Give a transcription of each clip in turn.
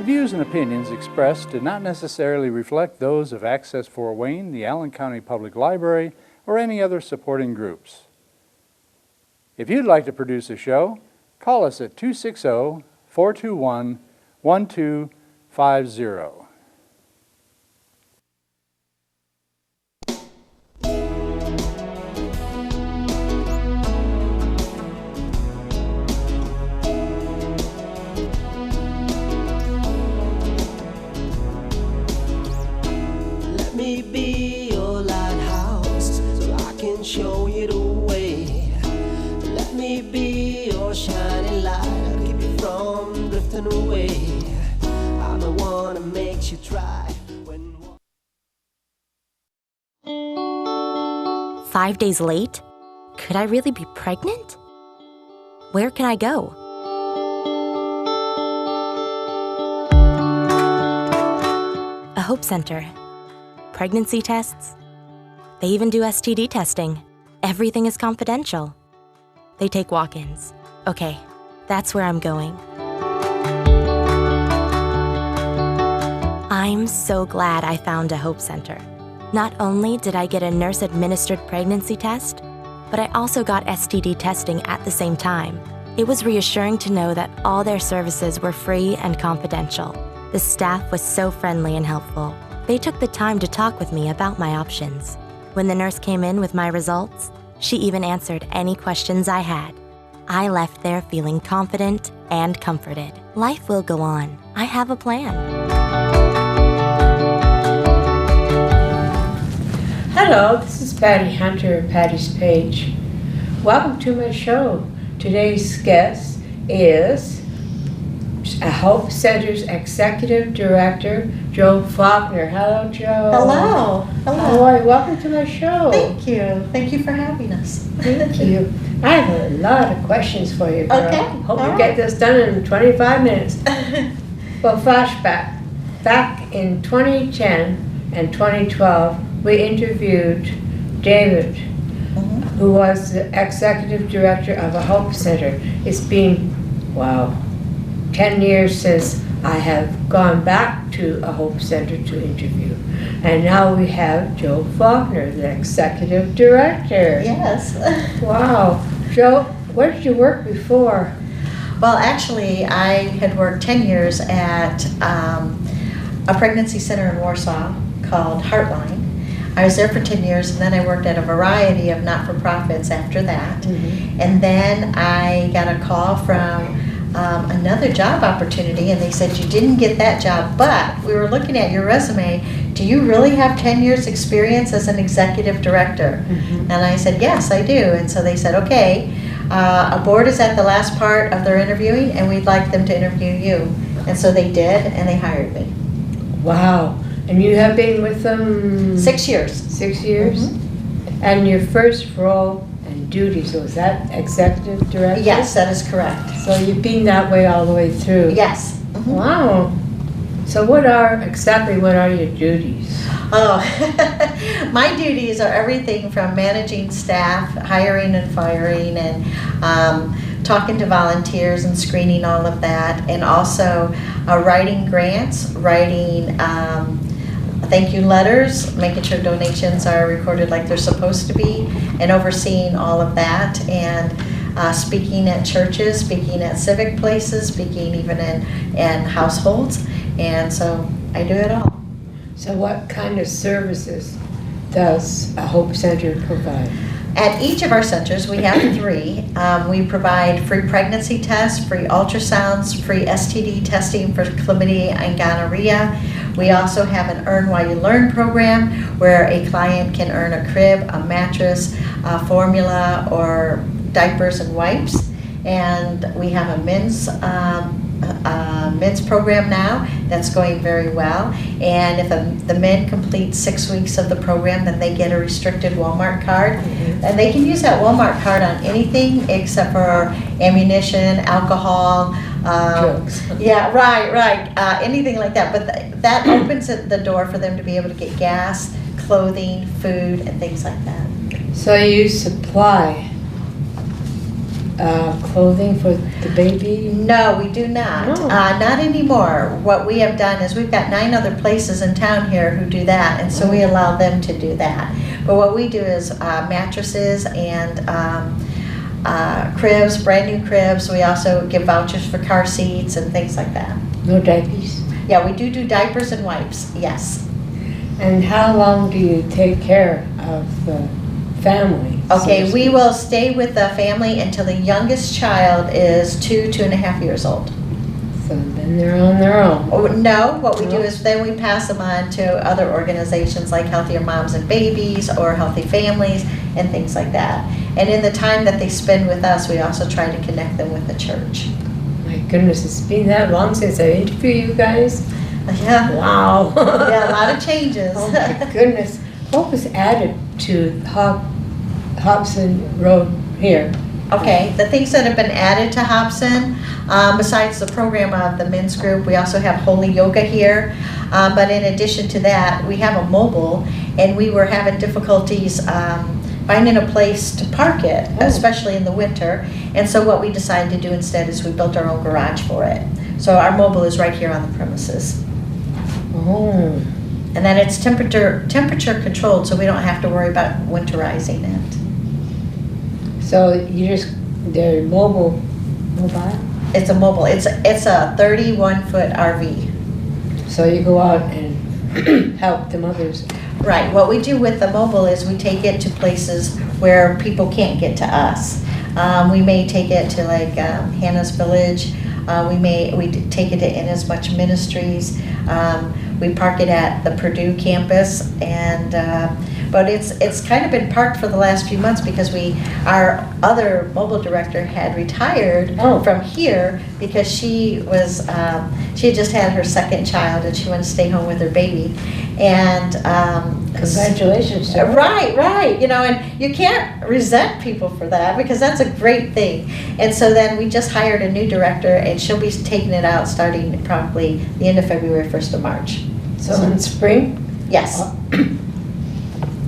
views and opinions expressed do not necessarily reflect those of Access Fort Wayne, the Allen County Public Library, or any other supporting groups. If you'd like to produce a show, call us at 260-421-1250. Let me be your lighthouse so I can show you the way. Let me be your shining light, I'll keep you from drifting away. I'm the one that makes you try when 5 days late? Could I really be pregnant? Where can I go? A Hope Center. Pregnancy tests. They even do STD testing. Everything is confidential. They take walk-ins. Okay, that's where I'm going. I'm so glad I found a Hope Center. Not only did I get a nurse-administered pregnancy test, but I also got STD testing at the same time. It was reassuring to know that all their services were free and confidential. The staff was so friendly and helpful. They took the time to talk with me about my options. When the nurse came in with my results, she even answered any questions I had. I left there feeling confident and comforted. Life will go on. I have a plan. Hello, this is Patty Hunter of Patty's Page. Welcome to my show. Today's guest is a Hope Center's Executive Director, Jo Faulkner. Hello, Jo. Hello. How are you? Welcome to my show. Thank you. Thank you for having us. Thank you. I have a lot of questions for you, girl. Okay. Hope All you get this done in 25 minutes. Well, flashback. Back in 2010 and 2012, we interviewed David, who was the Executive Director of a Hope Center. It's been, 10 years since I have gone back to a Hope Center to interview. And now we have Jo Faulkner, the Executive Director. Yes. Wow. Jo, where did you work before? Well, actually, I had worked 10 years at a pregnancy center in Warsaw called Heartline. I was there for 10 years, and then I worked at a variety of not-for-profits after that. Mm-hmm. And then I got a call from another job opportunity, and they said, you didn't get that job, but we were looking at your resume. Do you really have 10 years experience as an executive director? Mm-hmm. And I said, yes, I do. And so they said, okay, a board is at the last part of their interviewing, and we'd like them to interview you. And so they did, and they hired me. Wow. And you have been with them? 6 years. 6 years? Mm-hmm. And your first role and duties, was that Executive Director? Yes, that is correct. So you've been that way all the way through? Yes. Mm-hmm. Wow. So what are your duties? Oh, my duties are everything from managing staff, hiring and firing, and talking to volunteers and screening all of that, and also writing grants, writing thank you letters, making sure donations are recorded like they're supposed to be, and overseeing all of that, and speaking at churches, speaking at civic places, speaking even in households, and so I do it all. So what kind of services does a Hope Center provide? At each of our centers, we have 3. We provide free pregnancy tests, free ultrasounds, free STD testing for chlamydia and gonorrhea. We also have an Earn While You Learn program where a client can earn a crib, a mattress, a formula, or diapers and wipes. And we have a men's program now that's going very well. And if the men complete 6 weeks of the program, then they get a restricted Walmart card. Mm-hmm. And they can use that Walmart card on anything except for ammunition, alcohol, drugs. Yeah, right. Anything like that. But that opens the door for them to be able to get gas, clothing, food, and things like that. So you supply clothing for the baby? No, we do not. No. Not anymore. What we have done is we've got 9 other places in town here who do that, and so we allow them to do that. But what we do is mattresses and cribs, brand new cribs. We also give vouchers for car seats and things like that. No diapers? Yeah, we do diapers and wipes, yes. And how long do you take care of the family? Okay, we will stay with the family until the youngest child is 2.5 years old. So then they're on their own. Oh, no, what we do is then we pass them on to other organizations like Healthier Moms and Babies or Healthy Families and things like that. And in the time that they spend with us, we also try to connect them with the church. My goodness, it's been that long since I interviewed you guys. Yeah. Wow. Yeah, a lot of changes. Oh my goodness. What was added to Hobson Road here? Okay, the things that have been added to Hobson, besides the program of the men's group, we also have Holy Yoga here. But in addition to that, we have a mobile, and we were having difficulties finding a place to park it, especially in the winter. And so what we decided to do instead is we built our own garage for it. So our mobile is right here on the premises. Oh. And then it's temperature controlled, so we don't have to worry about winterizing it. So they're mobile? It's a mobile. It's a 31-foot RV. So you go out and help the mothers. Right. What we do with the mobile is we take it to places where people can't get to us. We may take it to like Hannah's Village. We take it to Inasmuch Ministries. We park it at the Purdue campus, and but it's kind of been parked for the last few months because our other mobile director had retired from here because she had just had her second child and she wanted to stay home with her baby. And congratulations to her. Right. And you can't resent people for that because that's a great thing. And so then we just hired a new director, and she'll be taking it out starting probably the end of February, 1st of March. So in spring? Yes.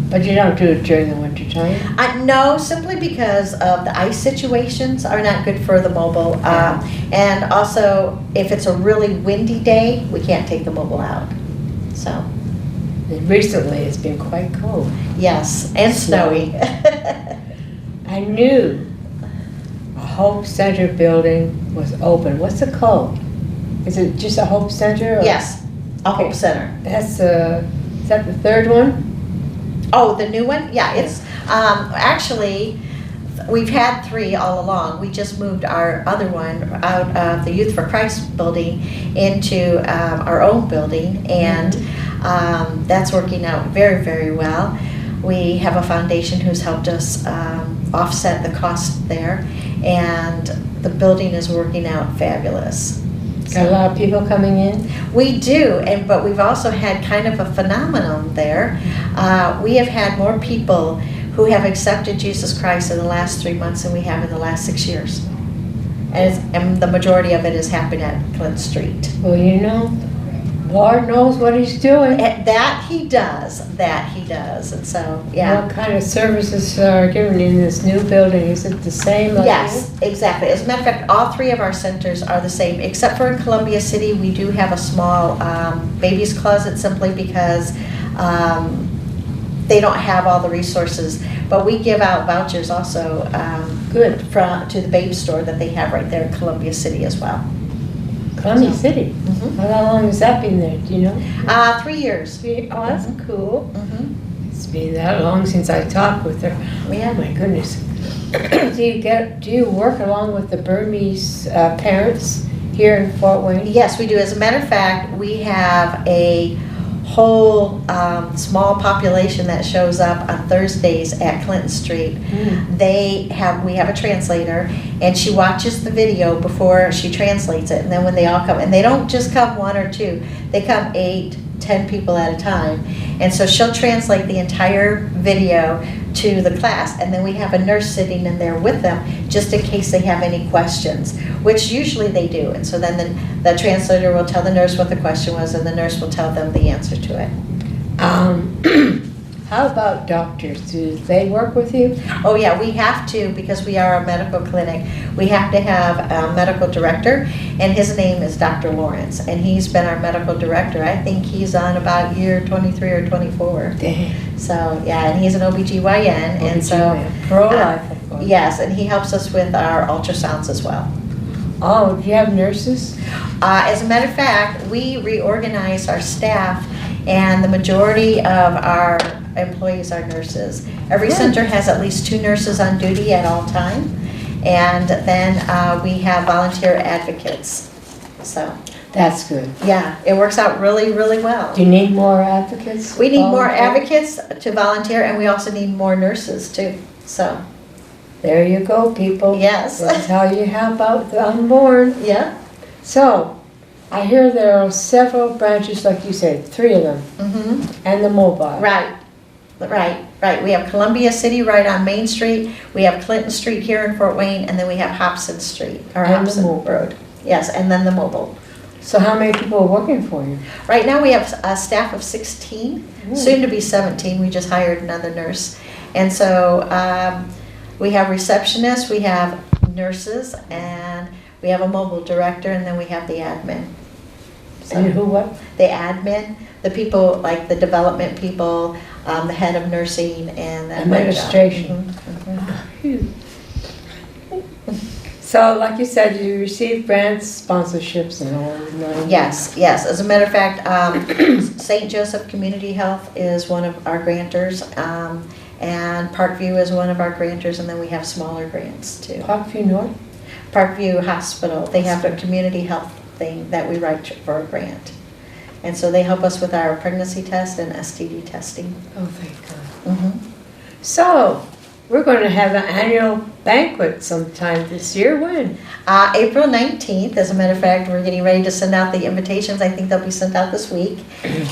But you don't do it during the winter time? No, simply because of the ice situations are not good for the mobile. And also, if it's a really windy day, we can't take the mobile out. So. And recently, it's been quite cold. Yes, and snowy. I knew a Hope Center building was open. What's it called? Is it just a Hope Center? Or? Yes, a Hope Center. Is that the third one? Oh, the new one? Yeah, it's actually, we've had 3 all along. We just moved our other one out of the Youth for Christ building into our own building, and that's working out very, very well. We have a foundation who's helped us offset the cost there, and the building is working out fabulous. Got a lot of people coming in? We do, but we've also had kind of a phenomenon there. We have had more people who have accepted Jesus Christ in the last 3 months than we have in the last 6 years. And the majority of it is happening at Clinton Street. Well, Lord knows what He's doing. That He does. And so, yeah. What kind of services are given in this new building? Is it the same? Yes, exactly. As a matter of fact, all 3 of our centers are the same, except for in Columbia City. We do have a small baby's closet simply because they don't have all the resources. But we give out vouchers also to the baby store that they have right there in Columbia City as well. Columbia City? Mm-hmm. How long has that been there, do you know? 3 years. Oh, that's cool. Mm-hmm. It's been that long since I talked with her. Yeah. Oh my goodness. Do you work along with the Burmese parents here in Fort Wayne? Yes, we do. As a matter of fact, we have a whole small population that shows up on Thursdays at Clinton Street. We have a translator, and she watches the video before she translates it, and then when they all come, and they don't just come 1 or 2, they come 8, 10 people at a time, and so she'll translate the entire video to the class, and then we have a nurse sitting in there with them just in case they have any questions, which usually they do. And so then the translator will tell the nurse what the question was, and the nurse will tell them the answer to it. How about doctors? Do they work with you? Oh yeah, we have to, because we are a medical clinic. We have to have a medical director, and his name is Dr. Lawrence, and he's been our medical director. I think he's on about year 23 or 24. Dang. So yeah, and he's an OBGYN, and so OBGYN. Pro-life, of course. yes, and he helps us with our ultrasounds as well. Oh, do you have nurses? As a matter of fact, we reorganized our staff, and the majority of our employees are nurses. Every Good. center has at least 2 nurses on duty at all time, and then we have volunteer advocates. So That's good. yeah, it works out really, really well. Do you need more advocates? We need more Volunteer? advocates to volunteer, and we also need more nurses too. So There you go, people. yes, That's how you help out the unborn. yeah. So, I hear there are several branches, like you said, 3 of them, Mm-hmm. and the mobile. Right. We have Columbia City right on Main Street. We have Clinton Street here in Fort Wayne, and then we have Hobson Street, or And the Hobson mobile. Road. Yes, and then the mobile. So how many people are working for you? Right now, we have a staff of 16, soon to be 17. We just hired another nurse. And so we have receptionists, we have nurses, and we have a mobile director, and then we have the admin. So And who what? the admin, the people, like the development people, the head of nursing, and then Administration. Mhm. So, like you said, you receive grants, sponsorships, and all that. Yes. As a matter of fact, St. Joseph Community Health is one of our grantors, and Parkview is one of our grantors, and then we have smaller grants too. Parkview North? Parkview Hospital, they have a community health thing that we write for a grant. And so they help us with our pregnancy test and STD testing. Oh, thank God. Mhm. So, we're going to have an annual banquet sometime this year. When? April 19th, as a matter of fact, we're getting ready to send out the invitations. I think they'll be sent out this week.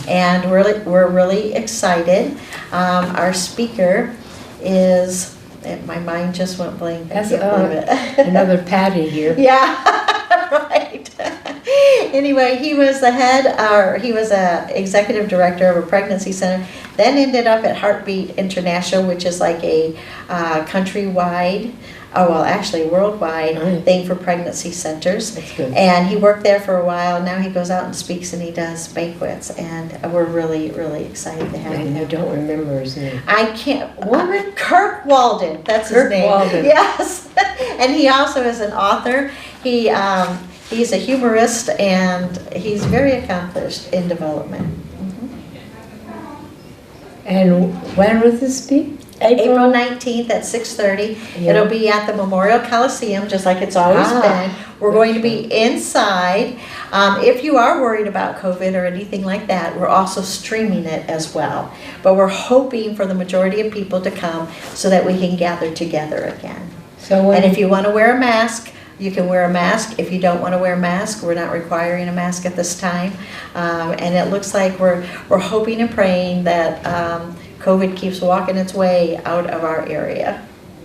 And we're really excited. Our speaker is, my mind just went blank. I That's can't believe it. another Patty here. Yeah, right. Anyway, he was a executive director of a pregnancy center, then ended up at Heartbeat International, which is like a countrywide, actually worldwide Right. thing for pregnancy centers. That's good. And he worked there for a while. Now he goes out and speaks, and he does banquets, and we're really, really excited to have And you him. don't remember his name. I can't. Kirk Walden. That's his Kirk name. Walden. Yes, and he also is an author. He's a humorist, and he's very accomplished in development. And when will this be? April 19th at 6:30. Yeah. It'll be at the Memorial Coliseum, just like it's always been. We're going to be inside. If you are worried about COVID or anything like that, we're also streaming it as well. But we're hoping for the majority of people to come so that we can gather together again. So when? And if you want to wear a mask, you can wear a mask. If you don't want to wear a mask, we're not requiring a mask at this time. And it looks like we're hoping and praying that COVID keeps walking its way out of our area.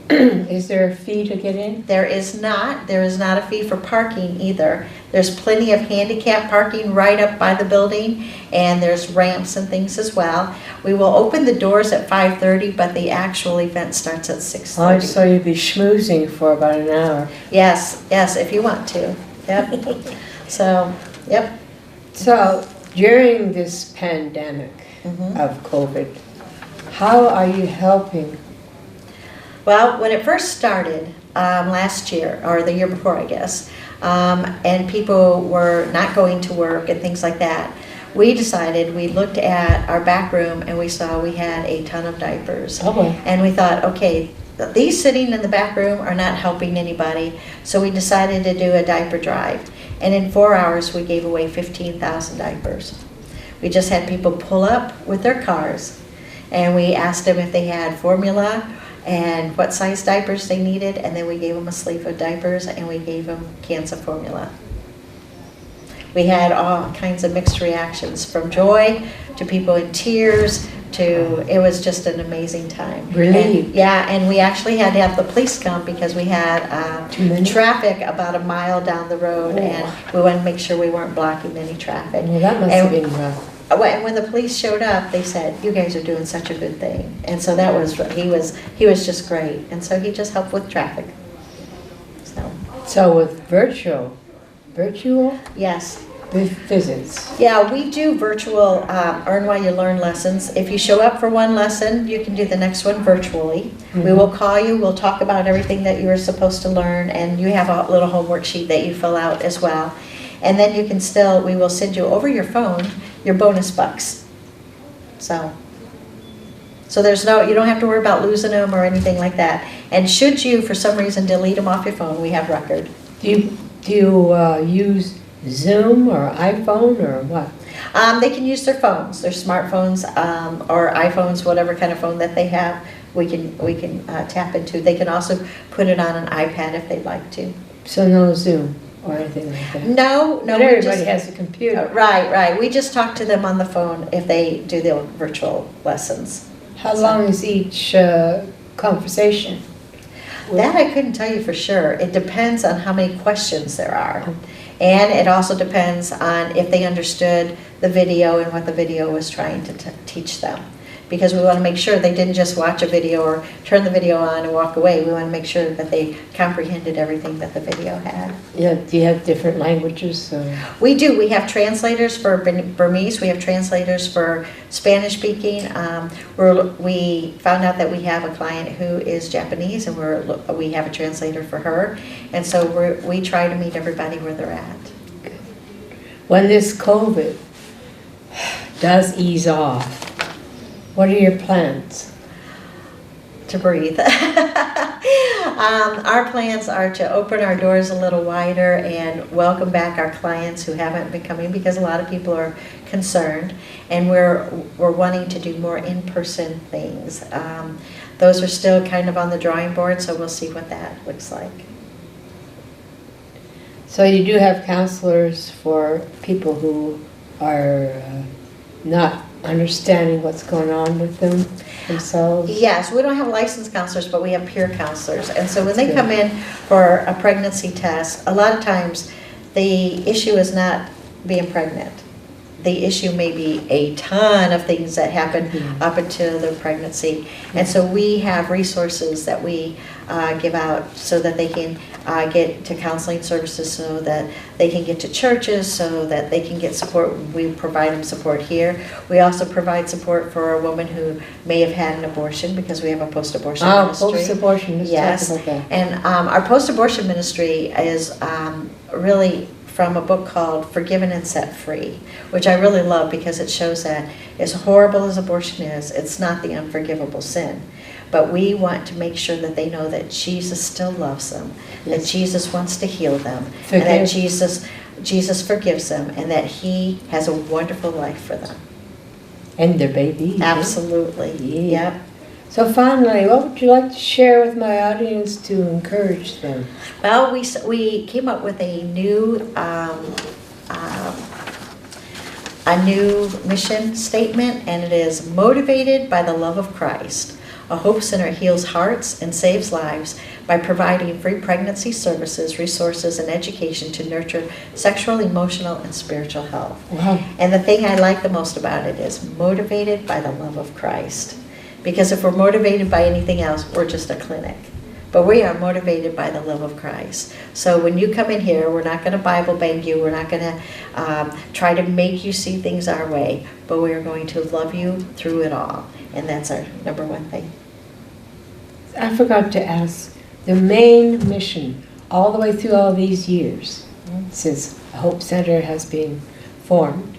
Is there a fee to get in? There is not a fee for parking either. There's plenty of handicap parking right up by the building, and there's ramps and things as well. We will open the doors at 5:30, but the actual event starts at 6:30. Oh, so you'll be schmoozing for about an hour. Yes, if you want to. Yep. So, yep. So, during this pandemic Mhm. of COVID, how are you helping? Well, when it first started last year, or the year before, I guess, and people were not going to work and things like that, we looked at our back room and we saw we had a ton of diapers. Oh, boy. And we thought, okay, these sitting in the back room are not helping anybody, so we decided to do a diaper drive. And in 4 hours, we gave away 15,000 diapers. We just had people pull up with their cars, and we asked them if they had formula and what size diapers they needed, and then we gave them a sleeve of diapers, and we gave them cans of formula. We had all kinds of mixed reactions, from joy to people in tears to, it was just an amazing time. Relieved. And we actually had to have the police come because we had Too many? traffic about a mile down the road, Oh. and we wanted to make sure we weren't blocking any traffic. Well, that must And- have been rough. when the police showed up, they said, "You guys are doing such a good thing," and so that was he was just great, and so he just helped with traffic. So with virtual Yes. visits. Yeah, we do virtual Earn While You Learn lessons. If you show up for one lesson, you can do the next one virtually. We will call you, we'll talk about everything that you were supposed to learn, and you have a little homework sheet that you fill out as well. And then you can we will send you over your phone your bonus bucks. So there's you don't have to worry about losing them or anything like that. And should you, for some reason, delete them off your phone, we have record. Do you use Zoom or iPhone or what? They can use their phones, their smartphones, or iPhones, whatever kind of phone that they have. We can tap into. They can also put it on an iPad if they'd like to. So no Zoom or anything like that? No. But everybody has a computer. Right. We just talk to them on the phone if they do the virtual lessons. How long is each conversation? That I couldn't tell you for sure. It depends on how many questions there are. And it also depends on if they understood the video and what the video was trying to teach them. Because we want to make sure they didn't just watch a video or turn the video on and walk away. We want to make sure that they comprehended everything that the video had. Yeah, do you have different languages? We do. We have translators for Burmese. We have translators for Spanish speaking. We found out that we have a client who is Japanese, and we have a translator for her. And so we try to meet everybody where they're at. When this COVID does ease off, what are your plans? To breathe. Our plans are to open our doors a little wider and welcome back our clients who haven't been coming, because a lot of people are concerned, and we're wanting to do more in-person things. Those are still kind of on the drawing board, so we'll see what that looks like. So you do have counselors for people who are not understanding what's going on with themselves? Yes, we don't have licensed counselors, but we have peer counselors. And so when they come in for a pregnancy test, a lot of times the issue is not being pregnant. The issue may be a ton of things that happen up until the pregnancy. And so we have resources that we give out so that they can get to counseling services, so that they can get to churches, so that they can get support. We provide them support here. We also provide support for a woman who may have had an abortion, because we have a post-abortion ministry. Post-abortion, let's yes. talk about that. And our post-abortion ministry is really from a book called Forgiven and Set Free, which I really love, because it shows that as horrible as abortion is, it's not the unforgivable sin. But we want to make sure that they know that Jesus still loves them, that Jesus wants to heal them, and that Jesus forgives them, and that He has a wonderful life for them. And their baby. Absolutely. Yeah. Yep. So finally, what would you like to share with my audience to encourage them? Well, we came up with a new mission statement, and it is motivated by the love of Christ. A Hope Center heals hearts and saves lives by providing free pregnancy services, resources, and education to nurture sexual, emotional, and spiritual health. Wow. And the thing I like the most about it is motivated by the love of Christ. Because if we're motivated by anything else, we're just a clinic. But we are motivated by the love of Christ. So when you come in here, we're not going to Bible bang you. We're not going to try to make you see things our way. But we are going to love you through it all. And that's our number one thing. I forgot to ask, the main mission, all the way through all these years, since the Hope Center has been formed,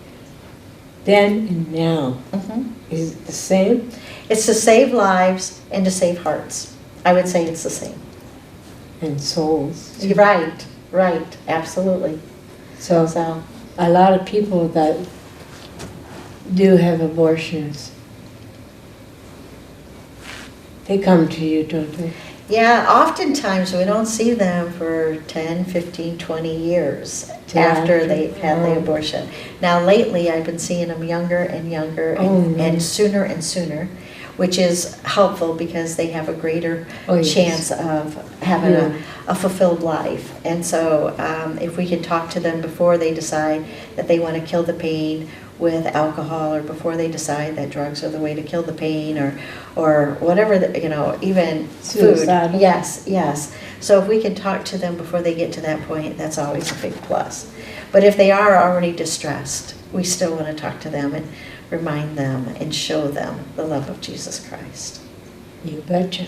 then and now, is it the same? It's to save lives and to save hearts. I would say it's the same. And souls. Right, absolutely. So a lot of people that do have abortions, they come to you, don't they? Yeah, oftentimes we don't see them for 10, 15, 20 years after they've had the abortion. Now lately I've been seeing them younger and younger and sooner and sooner, which is helpful because they have a greater chance of having a fulfilled life. And so if we can talk to them before they decide that they want to kill the pain, with alcohol, or before they decide that drugs are the way to kill the pain, or whatever, even Suicidal. food. Yes. So if we can talk to them before they get to that point, that's always a big plus. But if they are already distressed, we still want to talk to them and remind them and show them the love of Jesus Christ. You betcha.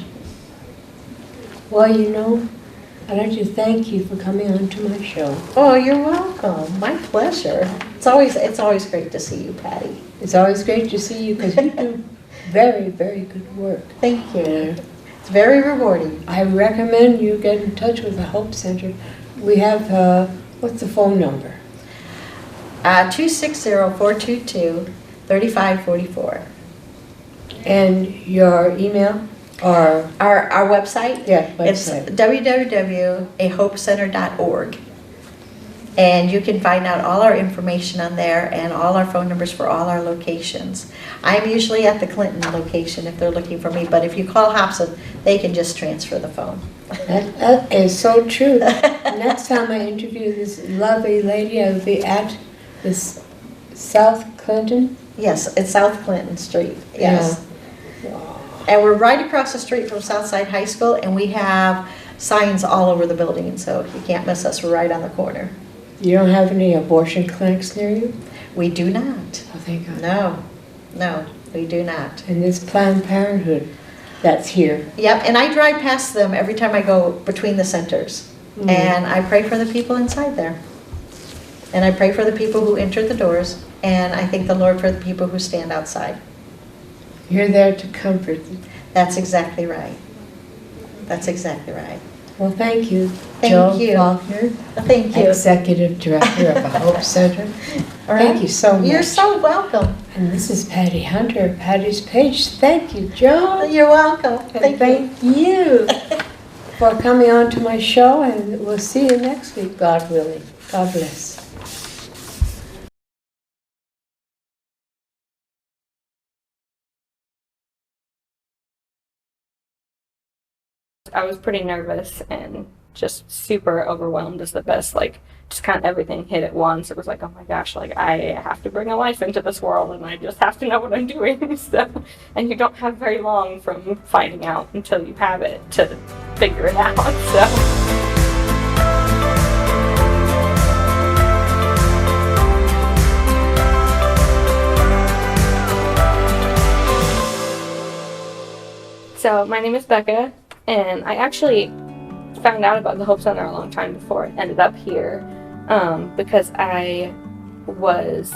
Well, I'd like to thank you for coming on to my show. Oh, you're welcome. My pleasure. It's always great to see you, Patty. It's always great to see you because you do very, very good work. Thank you. It's very rewarding. I recommend you get in touch with the Hope Center. We have, what's the phone number? 260-422-3544. And your email? Or Our website? Yeah, It's website. www.ahopecenter.org. And you can find out all our information on there and all our phone numbers for all our locations. I'm usually at the Clinton location if they're looking for me, but if you call Hobson, they can just transfer the phone. That is so true. Next time I interview this lovely lady, I'll be at this South Clinton. Yes, it's South Clinton Street, yes. And we're right across the street from Southside High School, and we have signs all over the building, so you can't miss us. We're right on the corner. You don't have any abortion clinics near you? We do not. Oh, thank God. No, we do not. And this Planned Parenthood that's here. Yep, and I drive past them every time I go between the centers. Mhm. And I pray for the people inside there. And I pray for the people who enter the doors, and I thank the Lord for the people who stand outside. You're there to comfort them. That's exactly right. That's exactly right. Well, thank you, Thank Jo you. Faulkner, Thank you. Executive Director of the Hope Center. All right. Thank you so much. You're so welcome. And this is Patty Hunter, Patty's Page. Thank you, Jo. You're welcome. And thank you for coming on to my show, and we'll see you next week, God willing. God bless. I was pretty nervous and just super overwhelmed is the best, just kind of everything hit at once. It was like, oh my gosh, I have to bring a life into this world and I just have to know what I'm doing. So, and you don't have very long from finding out until you have it to figure it out. So my name is Becca. And I actually found out about the Hope Center a long time before I ended up here because I was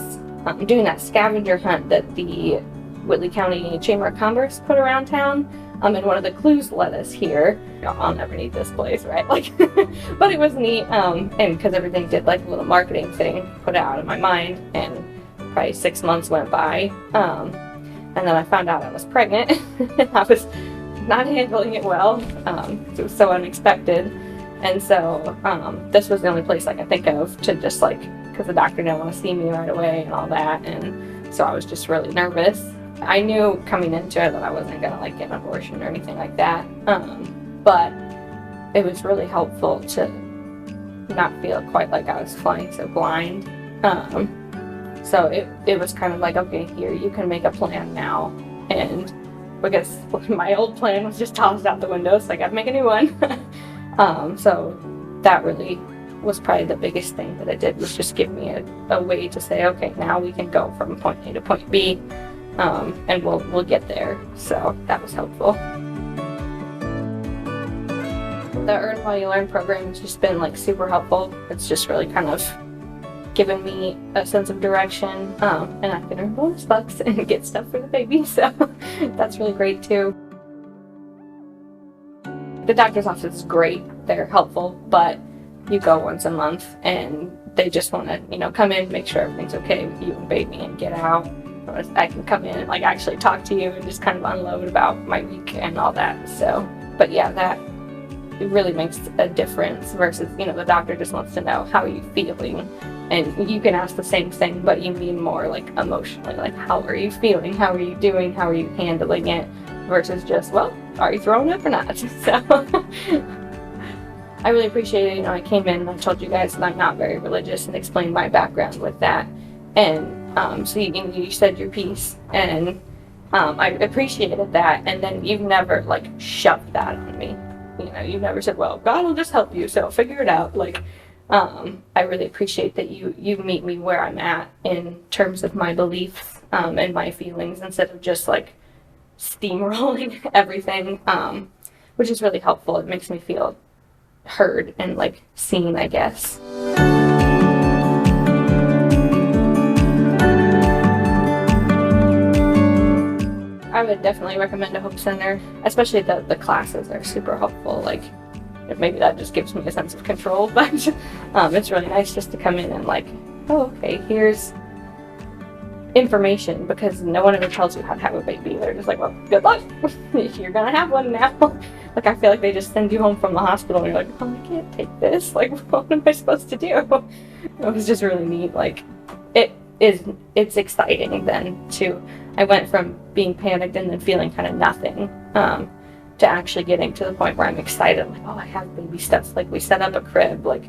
doing that scavenger hunt that the Whitley County Chamber of Commerce put around town. And one of the clues led us here. I'll never need this place, right? But it was neat. And because everything did a little marketing thing, put it out of my mind. And probably 6 months went by. And then I found out I was pregnant. I was not handling it well. It was so unexpected. And so this was the only place I could think of to just because the doctor didn't want to see me right away and all that. And so I was just really nervous. I knew coming into it that I wasn't going to get an abortion or anything like that. But it was really helpful to not feel quite like I was flying so blind. So it was kind of okay, here, you can make a plan now. And because my old plan was just tossed out the window, so I got to make a new one. So that really was probably the biggest thing that it did, was just give me a way to say, okay, now we can go from point A to point B, and we'll get there. So that was helpful. The Earn While You Learn program has just been super helpful. It's just really kind of given me a sense of direction, and I can earn bonus bucks and get stuff for the baby, so that's really great too. The doctor's office is great, they're helpful, but you go once a month and they just want to, come in, make sure everything's okay with you and baby and get out. I can come in and actually talk to you and just kind of unload about my week and all that. So, but yeah, that it really makes a difference versus, the doctor just wants to know how are you feeling. And you can ask the same thing, but you mean more emotionally, how are you feeling? How are you doing? How are you handling it? Versus just, well, are you throwing up or not? So I really appreciate it. I came in and I told you guys that I'm not very religious and explained my background with that. And So you said your piece, and I appreciated that. And then you've never like shoved that on me. You've never said, well, God will just help you, so figure it out. Like, I really appreciate that you meet me where I'm at in terms of my beliefs and my feelings, instead of just like steamrolling everything, which is really helpful. It makes me feel heard and like seen, I guess. I would definitely recommend a Hope Center, especially the classes are super helpful. Like, maybe that just gives me a sense of control, but it's really nice just to come in and like, oh, okay, here's information, because no one ever tells you how to have a baby. They're just like, well, good luck, you're gonna have one now. Like, I feel like they just send you home from the hospital and you're like, oh, I can't take this, like, what am I supposed to do? It was just really neat. Like, it's exciting then too. I went from being panicked and then feeling kind of nothing to actually getting to the point where I'm excited. I'm like, oh, I have baby steps. Like, we set up a crib. Like,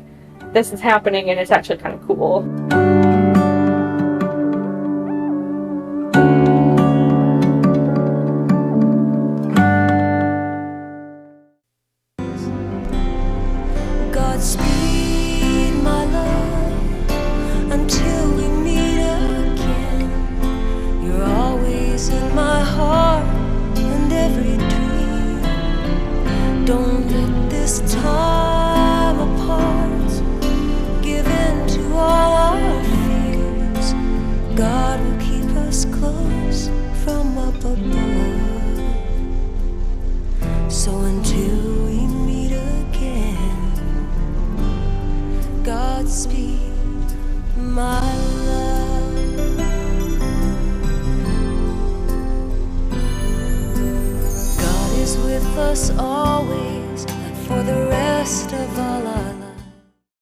this is happening, and it's actually kind of cool. Godspeed, my love, until we meet again. You're always in my heart and every dream. Don't let this time apart give in to all our fears. God will keep us close from up above. So until we meet again, Godspeed, my love. God is with us always.